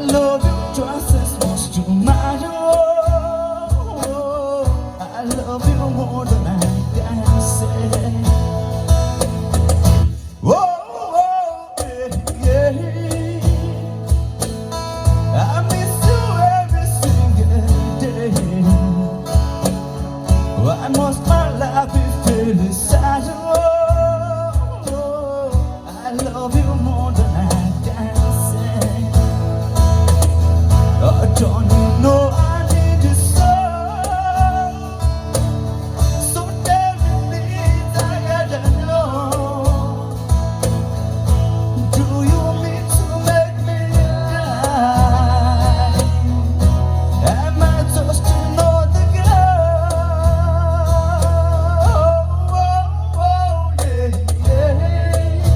love you twice as much tomorrow. I love you more than I can say. Oh, yeah, yeah. I miss you every single day. Why must my life be filled with sadness? I love you more than I can say. Don't you know I need you so? So tell me please, I gotta know. Do you mean to make me die? Am I just another girl? Yeah, yeah.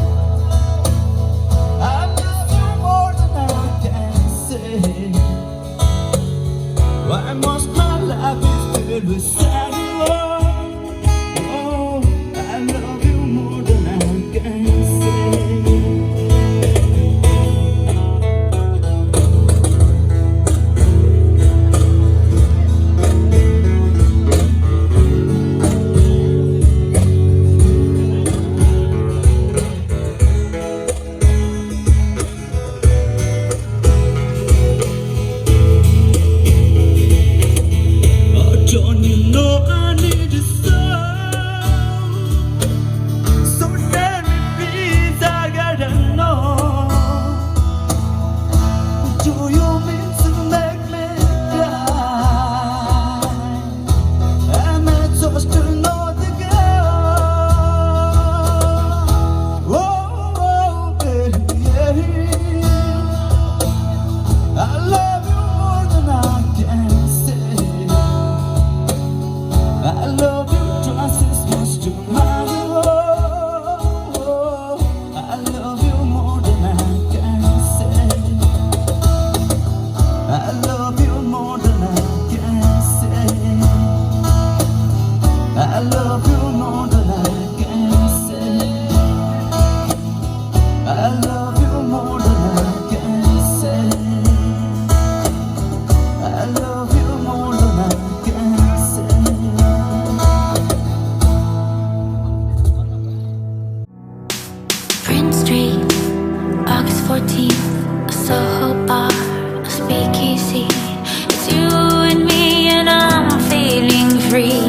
I miss you more than I can say. Why must my life be filled with sadness? Oh, I love you more than I can say. Don't you know I need you so? So tell me please, I gotta know. Do you mean to make me die? Am I just another girl? Oh, baby, yeah. I love you more than I can say. I love you twice as much tomorrow. I love you more than I can say. I love you more than I can say. I love you more than I can say. I love you more than I can say. I love you more than I can say. Prince Street, August 14th, a Soho bar, a speakeasy. It's you and me and I'm feeling free.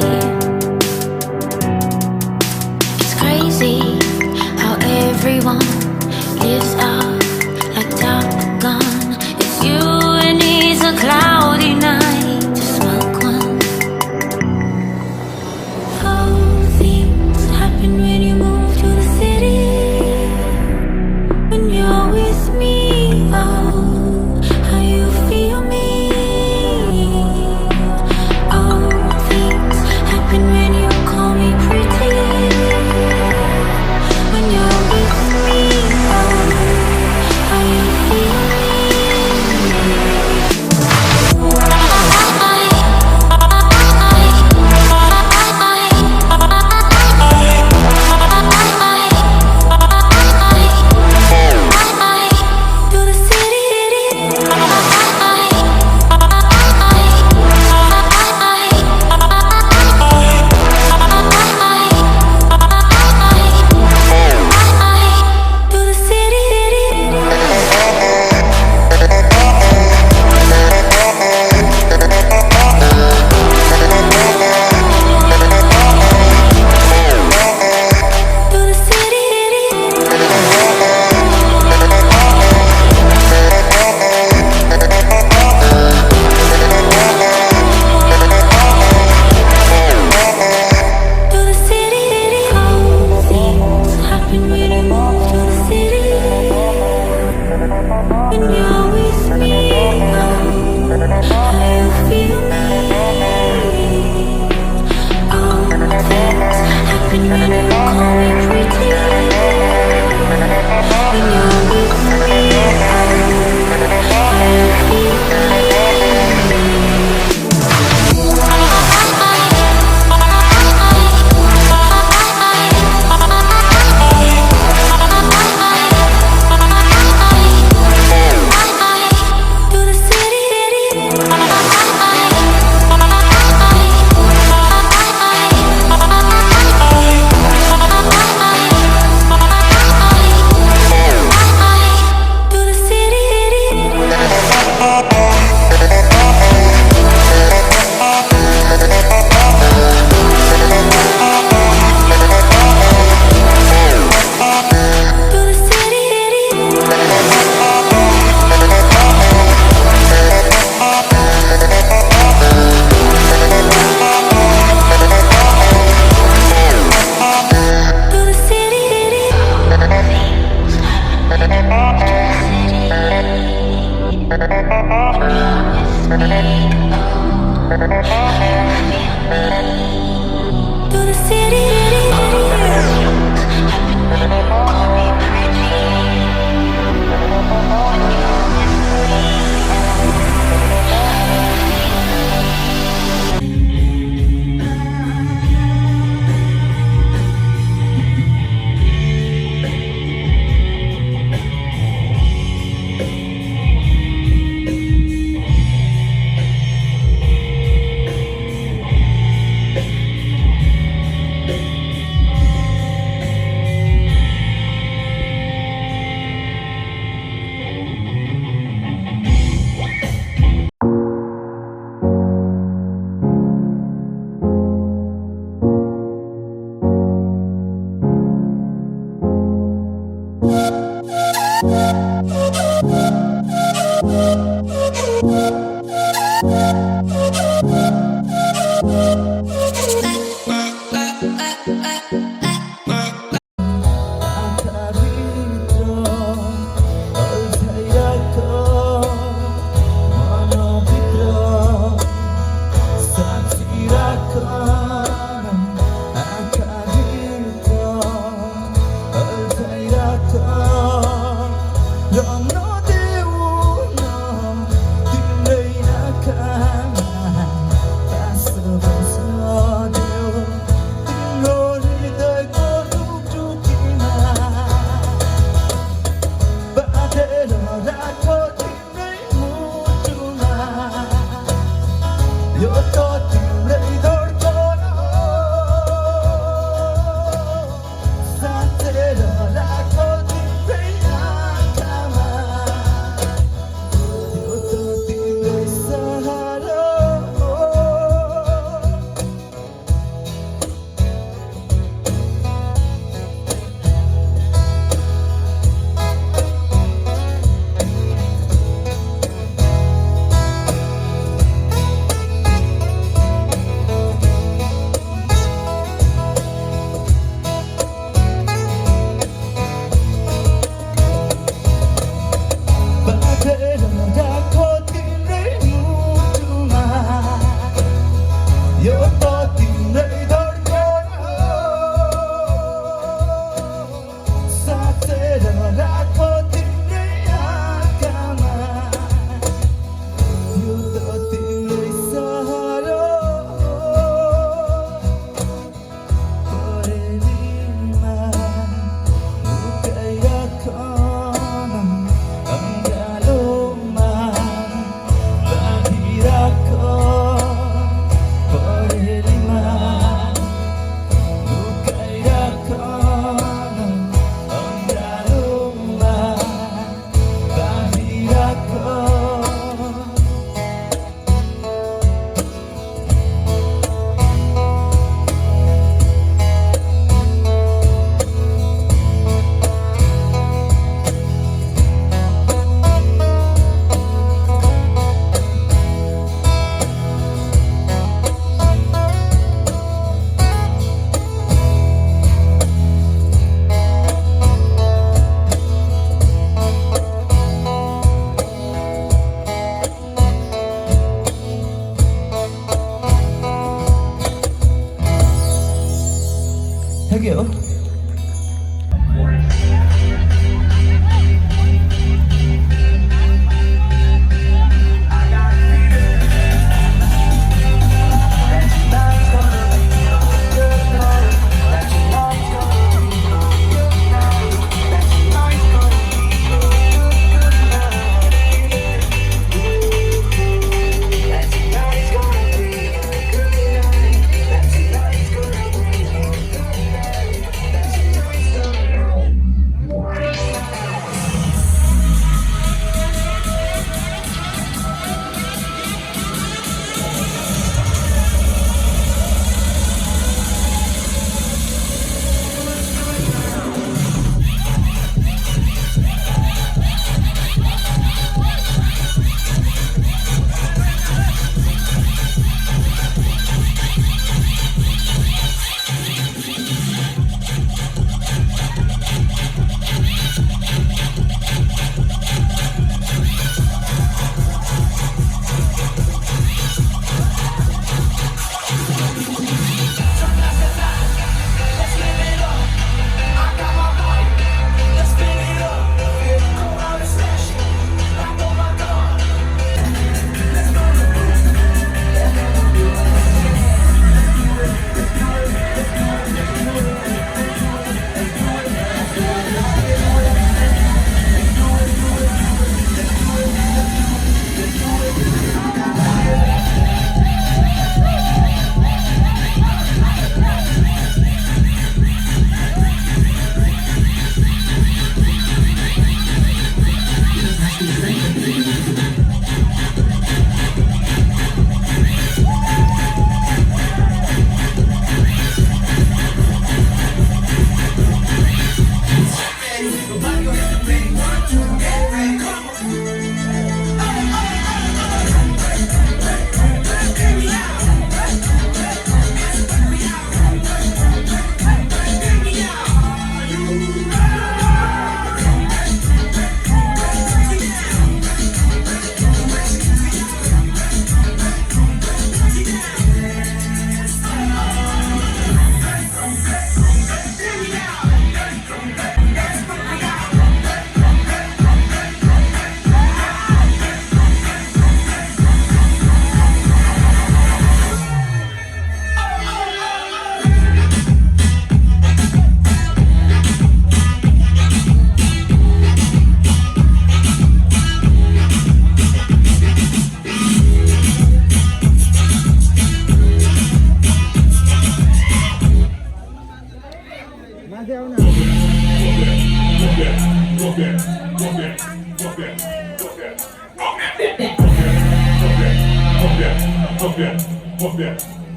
되게요.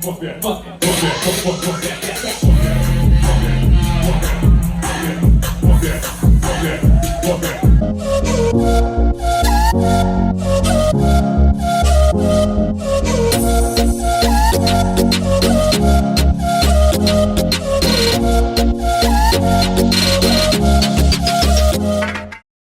Fuck that.